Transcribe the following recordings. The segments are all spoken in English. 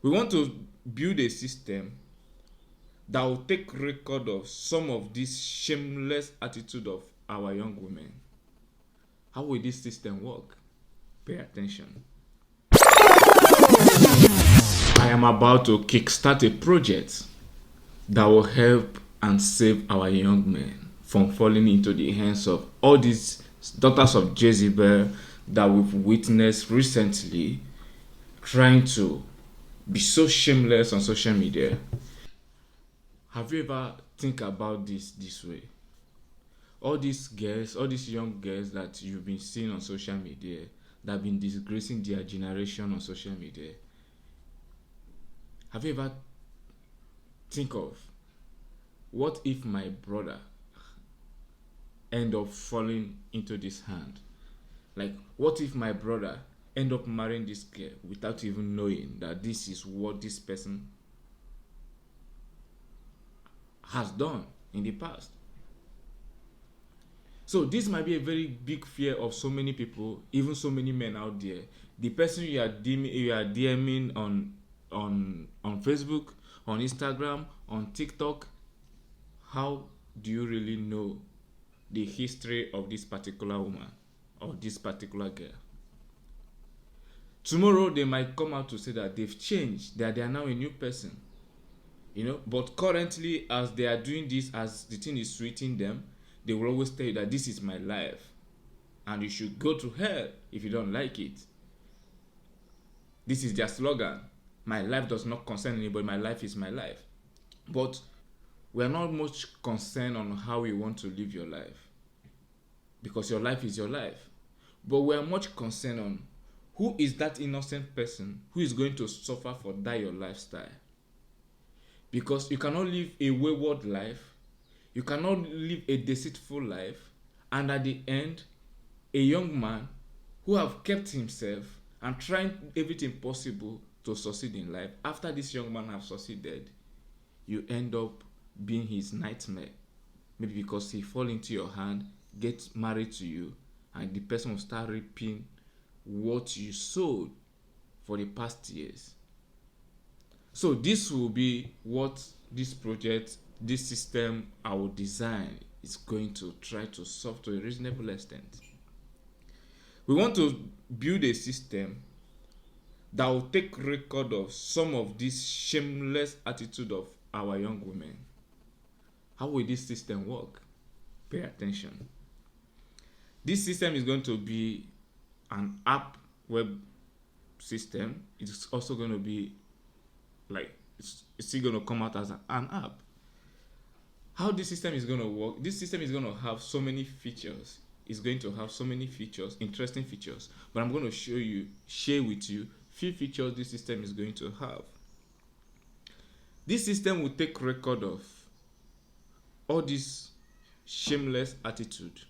We want to build a system that will take record of some of this shameless attitude of our young women. How will this system work? Pay attention. I am about to kickstart a project that will help and save our young men from falling into the hands of all these daughters of Jezebel that we've witnessed recently, trying to be so shameless on social media. Have you ever think about this way? All these girls, all these young girls that you've been seeing on social media, that have been disgracing their generation on social media. Have you ever think of, what if my brother end up falling into this hand? Like, what if my brother end up marrying this girl without even knowing that this is what this person has done in the past? So this might be a very big fear of so many people, even so many men out there. The person you are DMing on Facebook, on Instagram, on TikTok, how do you really know the history of this particular woman or this particular girl? Tomorrow they might come out to say that they've changed, that they are now a new person. But currently, as they are doing this, as the thing is sweeting them, they will always tell you that this is my life and you should go to hell if you don't like it. This is their slogan. My life does not concern anybody. My life is my life. But we are not much concerned on how you want to live your life, because your life is your life. But we are much concerned on who is that innocent person who is going to suffer for that your lifestyle. Because you cannot live a wayward life, you cannot live a deceitful life, and at the end, a young man who have kept himself and trying everything possible to succeed in life, after this young man have succeeded, you end up being his nightmare. Maybe because he fall into your hand, gets married to you, and the person will start reaping what you sowed for the past years. So this will be what this project, this system I will design is going to try to solve to a reasonable extent. We want to build a system that will take record of some of this shameless attitude of our young women. How will this system work? Pay attention. This system is going to be an app web system. It's also going to be like, it's still going to come out as an app. How this system is going to work? This system is going to have so many features. It's going to have so many features, interesting features. But I'm going to share with you few features this system is going to have. This system will take record of all this shameless attitude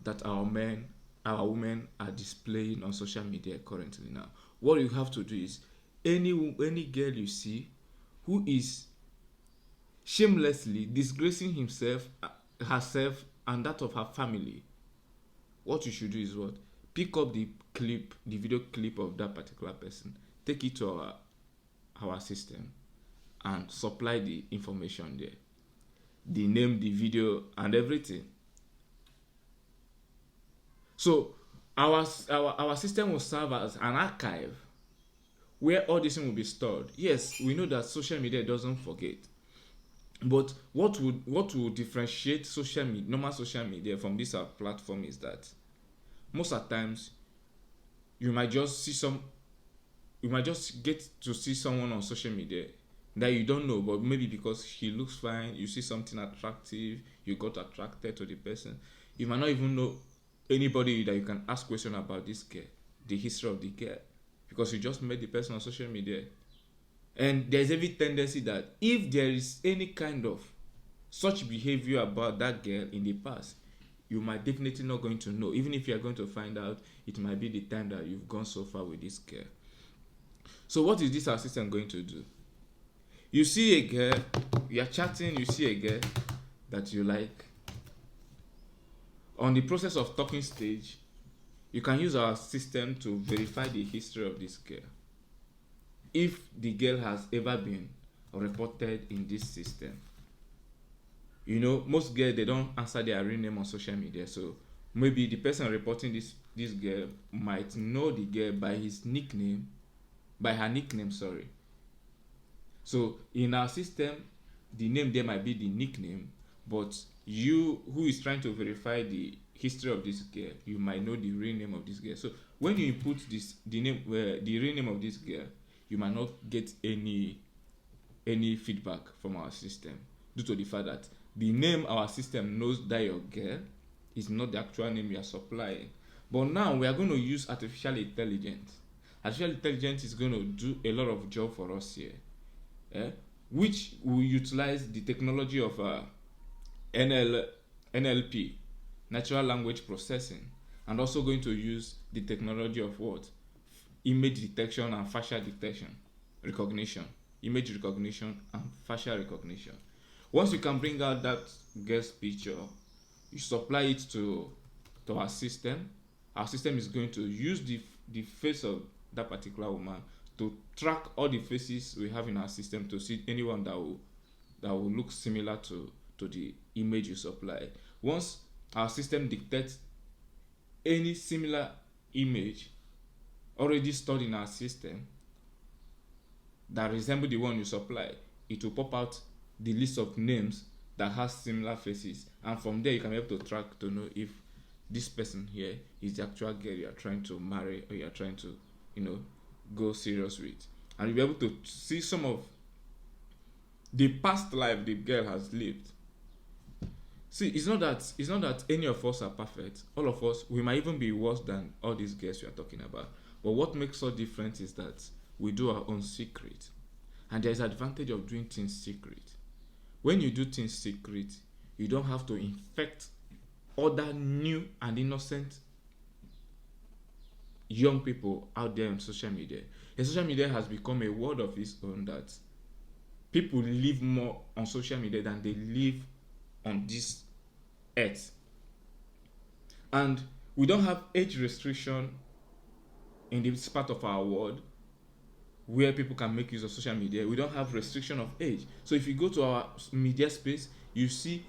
that our women are displaying on social media currently now. What you have to do is, any girl you see who is shamelessly disgracing herself and that of her family, what you should do is what? Pick up the video clip of that particular person, take it to our system, and supply the information there, the name, the video, and everything. So our system will serve as an archive where all this thing will be stored. Yes, we know that social media doesn't forget. But what would differentiate normal social media from this platform is that most of the times you might just get to see someone on social media that you don't know, but maybe because he looks fine, you see something attractive, you got attracted to the person. You might not even know anybody that you can ask questions about this girl, the history of the girl, because you just met the person on social media. And there's every tendency that if there is any kind of such behavior about that girl in the past, you might definitely not going to know. Even if you are going to find out, it might be the time that you've gone so far with this girl. So what is this assistant going to do? You see a girl, you're chatting, you see a girl that you like. On the process of talking stage, you can use our system to verify the history of this girl. if the girl has ever been reported in this system. You know, most girls, they don't answer their real name on social media, so maybe the person reporting this girl might know the girl by his nickname, by her nickname, sorry. So in our system, the name there might be the nickname, but you who is trying to verify the history of this girl, you might know the real name of this girl. So when you input the real name of this girl, you might not get any feedback from our system, due to the fact that the name our system knows that your girl is not the actual name you are supplying. But now we are going to use artificial intelligence. Artificial intelligence is going to do a lot of job for us here, which will utilize the technology of NLP, natural language processing, and also going to use the technology of what? Image detection and facial detection, recognition, image recognition and facial recognition. Once you can bring out that girl's picture, you supply it to our system. Our system is going to use the face of that particular woman to track all the faces we have in our system to see anyone that will look similar to the image you supply. Once our system detects any similar image already stored in our system that resemble the one you supply, it will pop out the list of names that has similar faces, and from there you can be able to track to know if this person here is the actual girl you are trying to marry or you are trying to, go serious with. And you'll be able to see some of the past life the girl has lived. See, it's not that any of us are perfect. All of us, we might even be worse than all these girls we are talking about. But what makes us different is that we do our own secret. And there's advantage of doing things secret. When you do things secret, you don't have to infect other new and innocent young people out there on social media. And social media has become a world of its own, that people live more on social media than they live on this earth. And we don't have age restriction in this part of our world where people can make use of social media. We don't have restriction of age. So if you go to our media space, you see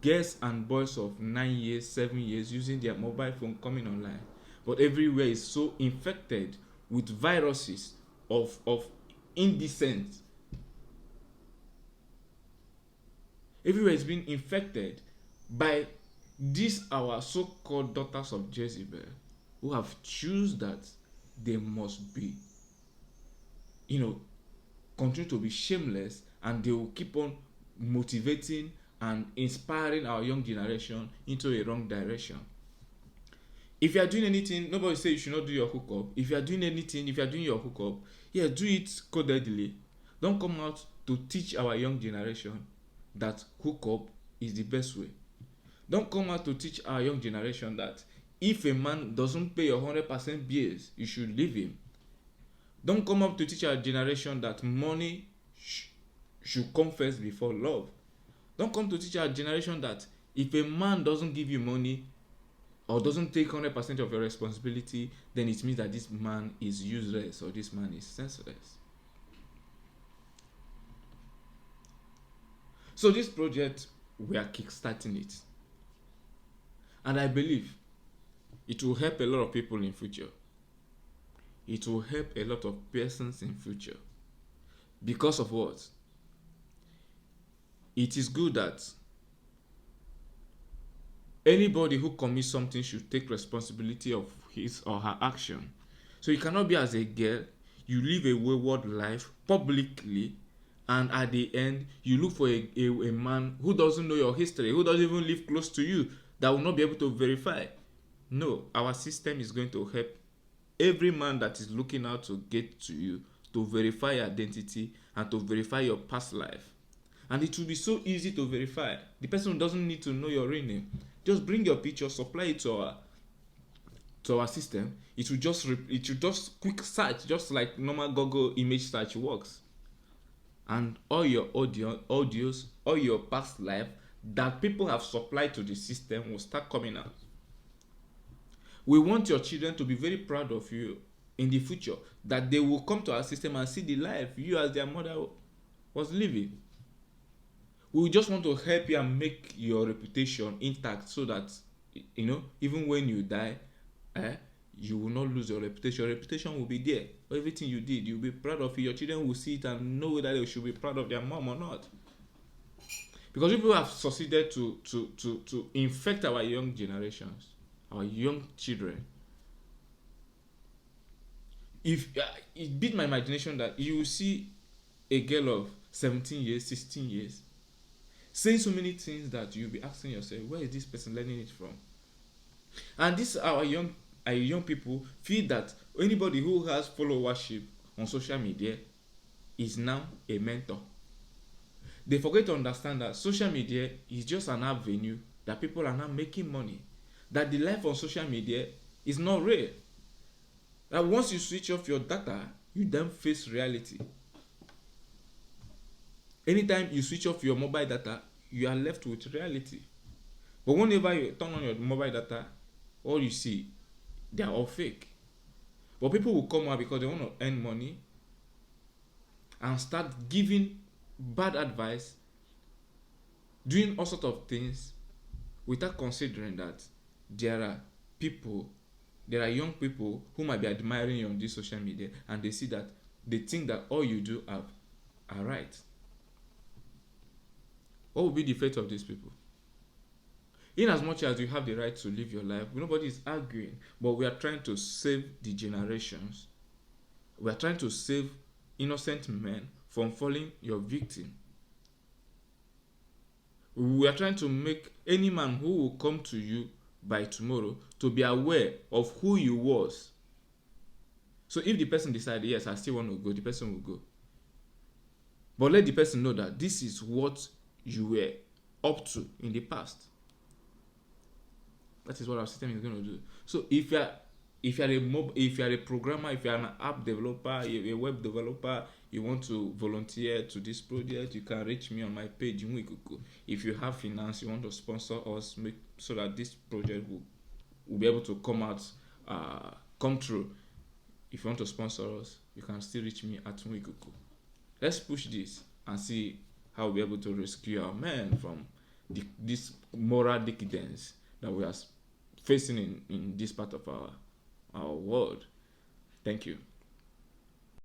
girls and boys of 9 years, 7 years using their mobile phone coming online. But everywhere is so infected with viruses of indecent. Everywhere is being infected by these our so-called daughters of Jezebel, who have chosen that they must be, continue to be shameless, and they will keep on motivating and inspiring our young generation into a wrong direction. If you are doing anything, nobody say you should not do your hookup. If you are doing your hookup, do it codedly. Don't come out to teach our young generation that hookup is the best way. Don't come out to teach our young generation that if a man doesn't pay your 100% bills, you should leave him. Don't come up to teach our generation that money should come first before love. Don't come to teach our generation that if a man doesn't give you money or doesn't take 100% of your responsibility, then it means that this man is useless or this man is senseless. So this project, we are kickstarting it. And I believe it will help a lot of people in future. It will help a lot of persons in future. Because of what? It is good that anybody who commits something should take responsibility of his or her action. So you cannot be, as a girl, you live a wayward life publicly, and at the end you look for a man who doesn't know your history, who doesn't even live close to you, that will not be able to verify. No, our system is going to help every man that is looking out to get to you to verify your identity and to verify your past life. And it will be so easy to verify. The person doesn't need to know your real name. Just bring your picture, supply it to our system. It will just quick search, just like normal Google image search works. And all your audios, all your past life that people have supplied to the system will start coming out. We want your children to be very proud of you in the future, that they will come to our system and see the life you as their mother was living. We just want to help you and make your reputation intact, so that even when you die, eh, you will not lose your reputation. Your reputation will be there. Everything you did, you'll be proud of it. Your children will see it and know whether they should be proud of their mom or not. Because people have succeeded to infect our young generations, our young children. If it beat my imagination that you will see a girl of 17 years, 16 years, saying so many things that you'll be asking yourself, where is this person learning it from? And this our young people feel that anybody who has followership on social media is now a mentor. They forget to understand that social media is just an avenue that people are now making money. That the life on social media is not real. That once you switch off your data, you then face reality. Anytime you switch off your mobile data, you are left with reality. But whenever you turn on your mobile data, all you see, they are all fake. But people will come out because they want to earn money and start giving bad advice, doing all sorts of things without considering that there are young people who might be admiring you on this social media, and they see that they think that all you do are right. What will be the fate of these people? In as much as you have the right to live your life, nobody is arguing, but we are trying to save the generations. We are trying to save innocent men from falling your victim. We are trying to make any man who will come to you by tomorrow to be aware of who you was. So if the person decides, yes, I still want to go, the person will go. But let the person know that this is what you were up to in the past. That is what our system is going to do. So if you are a programmer, if you are an app developer, a web developer, you want to volunteer to this project, you can reach me on my page. If you have finance, you want to sponsor us, so that this project will be able to come true. If you want to sponsor us, you can still reach me at Nwikuku. Let's push this and see how we'll be able to rescue our men from this moral decadence that we are facing in this part of our world. Thank you.